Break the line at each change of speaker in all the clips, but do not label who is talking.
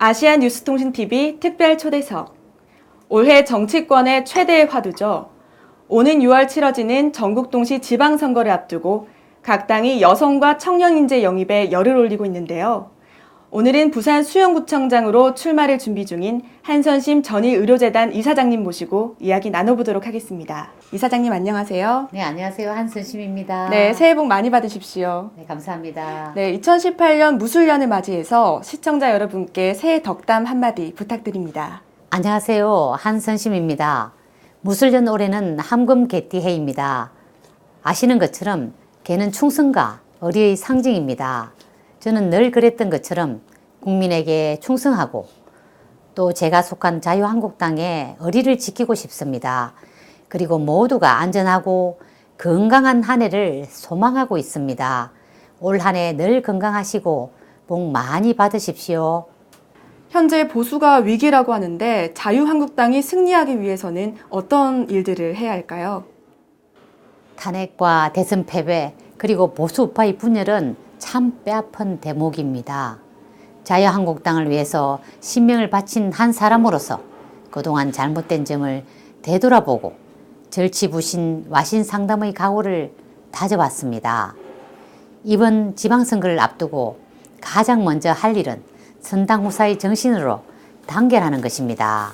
아시안 뉴스통신TV 특별 초대석. 올해 정치권의 최대의 화두죠. 오는 6월 치러지는 전국동시 지방선거를 앞두고 각 당이 여성과 청년 인재 영입에 열을 올리고 있는데요. 오늘은 부산 수영구청장으로 출마를 준비 중인 한선심 전일의료재단 이사장님 모시고 이야기 나눠보도록 하겠습니다. 이사장님 안녕하세요.
네, 안녕하세요. 한선심입니다.
네, 새해 복 많이 받으십시오.
네, 감사합니다.
네, 2018년 무술년을 맞이해서 시청자 여러분께 새해 덕담 한마디 부탁드립니다.
안녕하세요. 한선심입니다. 무술년 올해는 함금개띠해입니다. 아시는 것처럼 개는 충성과 의리의 상징입니다. 저는 늘 그랬던 것처럼 국민에게 충성하고 또 제가 속한 자유한국당의 의리를 지키고 싶습니다. 그리고 모두가 안전하고 건강한 한 해를 소망하고 있습니다. 올 한 해 늘 건강하시고 복 많이 받으십시오.
현재 보수가 위기라고 하는데 자유한국당이 승리하기 위해서는 어떤 일들을 해야 할까요?
탄핵과 대선 패배 그리고 보수 우파의 분열은 참 뼈아픈 대목입니다. 자유한국당을 위해서 신명을 바친 한 사람으로서 그동안 잘못된 점을 되돌아보고 절치부신 와신상담의 각오를 다져왔습니다. 이번 지방선거를 앞두고 가장 먼저 할 일은 선당후사의 정신으로 단결하는 것입니다.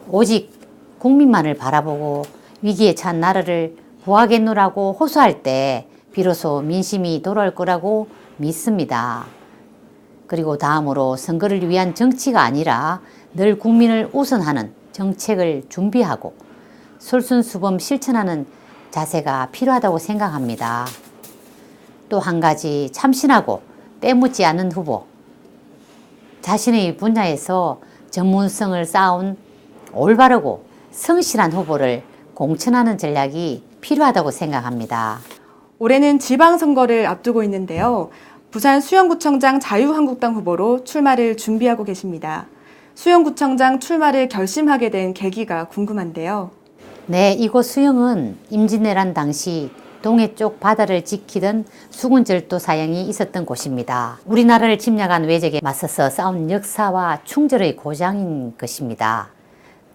오직 국민만을 바라보고 위기에 처한 나라를 구하겠노라고 호소할 때 비로소 민심이 돌아올 거라고 믿습니다. 그리고 다음으로 선거를 위한 정치가 아니라 늘 국민을 우선하는 정책을 준비하고 솔선수범 실천하는 자세가 필요하다고 생각합니다. 또 한 가지 참신하고 때묻지 않은 후보, 자신의 분야에서 전문성을 쌓아온 올바르고 성실한 후보를 공천하는 전략이 필요하다고 생각합니다.
올해는 지방선거를 앞두고 있는데요. 부산 수영구청장 자유한국당 후보로 출마를 준비하고 계십니다. 수영구청장 출마를 결심하게 된 계기가 궁금한데요.
네, 이곳 수영은 임진왜란 당시 동해 쪽 바다를 지키던 수군절도 사형이 있었던 곳입니다. 우리나라를 침략한 외적에 맞서서 싸운 역사와 충절의 고장인 것입니다.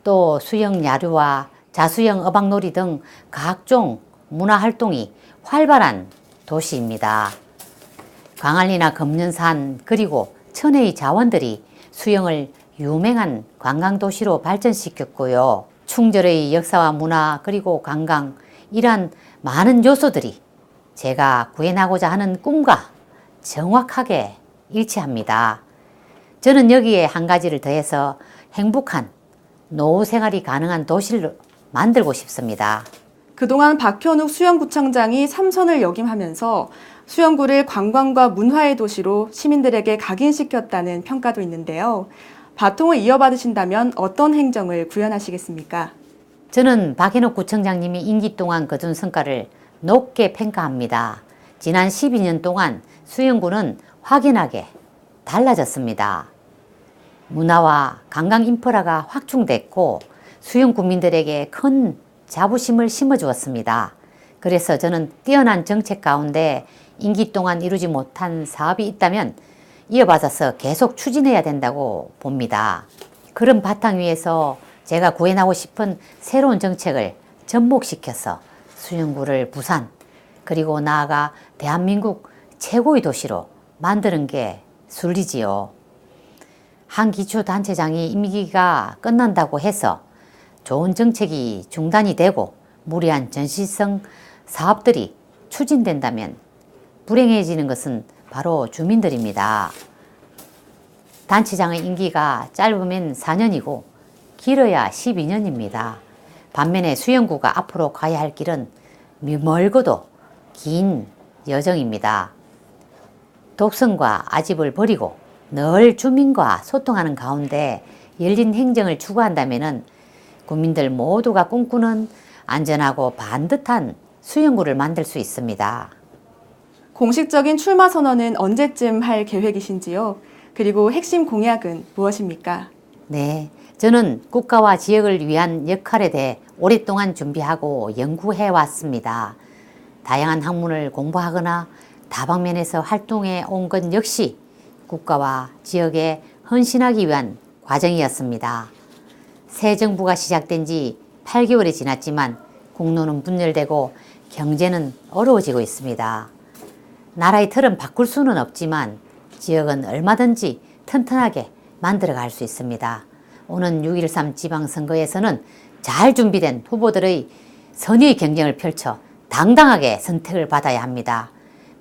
또 수영 야류와 자수영 어박놀이 등 각종 문화활동이 활발한 도시입니다. 광안리나 금년산 그리고 천혜의 자원들이 수영을 유명한 관광도시로 발전시켰고요. 충절의 역사와 문화 그리고 관광 이러한 많은 요소들이 제가 구현하고자 하는 꿈과 정확하게 일치합니다. 저는 여기에 한 가지를 더해서 행복한 노후 생활이 가능한 도시를 만들고 싶습니다.
그동안 박현욱 수영구청장이 3선을 역임하면서 수영구를 관광과 문화의 도시로 시민들에게 각인시켰다는 평가도 있는데요. 바통을 이어받으신다면 어떤 행정을 구현하시겠습니까?
저는 박현욱 구청장님이 임기 동안 거둔 성과를 높게 평가합니다. 지난 12년 동안 수영구는 확연하게 달라졌습니다. 문화와 관광 인프라가 확충됐고 수영 구민들에게 큰 자부심을 심어주었습니다. 그래서 저는 뛰어난 정책 가운데 임기 동안 이루지 못한 사업이 있다면 이어받아서 계속 추진해야 된다고 봅니다. 그런 바탕 위에서 제가 구현하고 싶은 새로운 정책을 접목시켜서 수영구를 부산 그리고 나아가 대한민국 최고의 도시로 만드는 게 순리지요. 한 기초단체장이 임기가 끝난다고 해서 좋은 정책이 중단이 되고 무리한 전시성 사업들이 추진된다면 불행해지는 것은 바로 주민들입니다. 단체장의 임기가 짧으면 4년이고 길어야 12년입니다. 반면에 수영구가 앞으로 가야 할 길은 멀고도 긴 여정입니다. 독선과 아집을 버리고 늘 주민과 소통하는 가운데 열린 행정을 추구한다면 국민들 모두가 꿈꾸는 안전하고 반듯한 수영구를 만들 수 있습니다.
공식적인 출마 선언은 언제쯤 할 계획이신지요? 그리고 핵심 공약은 무엇입니까?
네, 저는 국가와 지역을 위한 역할에 대해 오랫동안 준비하고 연구해 왔습니다. 다양한 학문을 공부하거나 다방면에서 활동해 온 것 역시 국가와 지역의 헌신하기 위한 과정이었습니다. 새 정부가 시작된 지 8개월이 지났지만 공로는 분열되고 경제는 어려워지고 있습니다. 나라의 틀은 바꿀 수는 없지만 지역은 얼마든지 튼튼하게 만들어갈 수 있습니다. 오는 6.13 지방선거에서는 잘 준비된 후보들의 선의의 경쟁을 펼쳐 당당하게 선택을 받아야 합니다.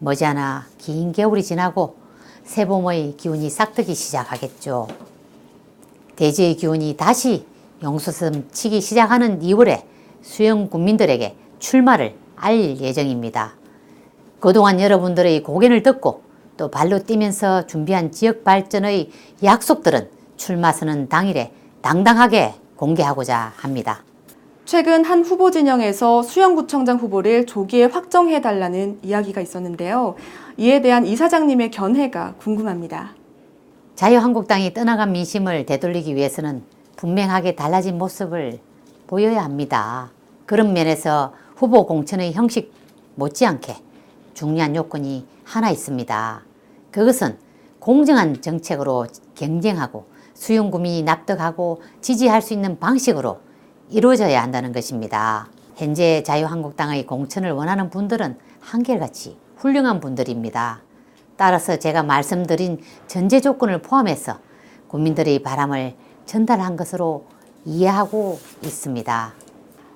머지않아 긴 겨울이 지나고 새봄의 기운이 싹트기 시작하겠죠. 대지의 기운이 다시 용수섬 치기 시작하는 2월에 수영 국민들에게 출마를 알 예정입니다. 그동안 여러분들의 고견을 듣고 또 발로 뛰면서 준비한 지역 발전의 약속들은 출마 선언 당일에 당당하게 공개하고자 합니다.
최근 한 후보 진영에서 수영구청장 후보를 조기에 확정해달라는 이야기가 있었는데요. 이에 대한 이사장님의 견해가 궁금합니다.
자유한국당이 떠나간 민심을 되돌리기 위해서는 분명하게 달라진 모습을 보여야 합니다. 그런 면에서 후보 공천의 형식 못지않게 중요한 요건이 하나 있습니다. 그것은 공정한 정책으로 경쟁하고 수용구민이 납득하고 지지할 수 있는 방식으로 이루어져야 한다는 것입니다. 현재 자유한국당의 공천을 원하는 분들은 한결같이 훌륭한 분들입니다. 따라서 제가 말씀드린 전제 조건을 포함해서 국민들의 바람을 전달한 것으로 이해하고 있습니다.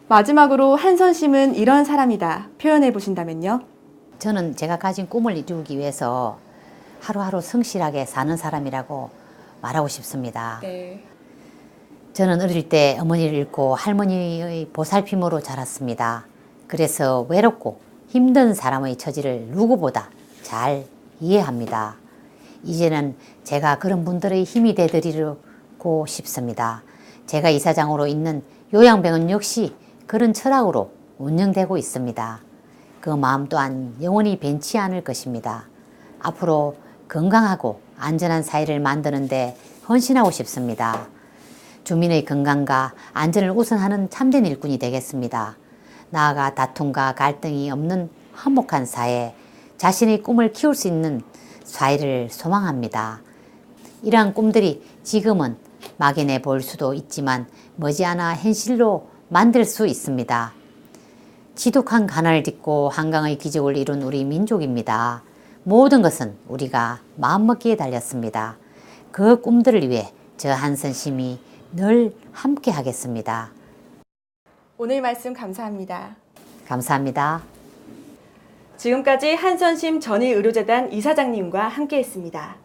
마지막으로 한선심은 이런 사람이다 표현해 보신다면요?
저는 제가 가진 꿈을 이루기 위해서 하루하루 성실하게 사는 사람이라고 말하고 싶습니다.
네.
저는 어릴 때 어머니를 잃고 할머니의 보살핌으로 자랐습니다. 그래서 외롭고 힘든 사람의 처지를 누구보다 잘 이해합니다. 이제는 제가 그런 분들의 힘이 되드리고 싶습니다. 제가 이사장으로 있는 요양병원 역시 그런 철학으로 운영되고 있습니다. 그 마음 또한 영원히 변치 않을 것입니다. 앞으로 건강하고 안전한 사회를 만드는 데 헌신하고 싶습니다. 주민의 건강과 안전을 우선하는 참된 일꾼이 되겠습니다. 나아가 다툼과 갈등이 없는 화목한 사회, 자신의 꿈을 키울 수 있는 사회를 소망합니다. 이러한 꿈들이 지금은 막연해 보일 수도 있지만 머지않아 현실로 만들 수 있습니다. 지독한 가난을 딛고 한강의 기적을 이룬 우리 민족입니다. 모든 것은 우리가 마음먹기에 달렸습니다. 그 꿈들을 위해 저 한선심이 늘 함께 하겠습니다.
오늘 말씀 감사합니다.
감사합니다.
지금까지 한선심 전일의료재단 이사장님과 함께했습니다.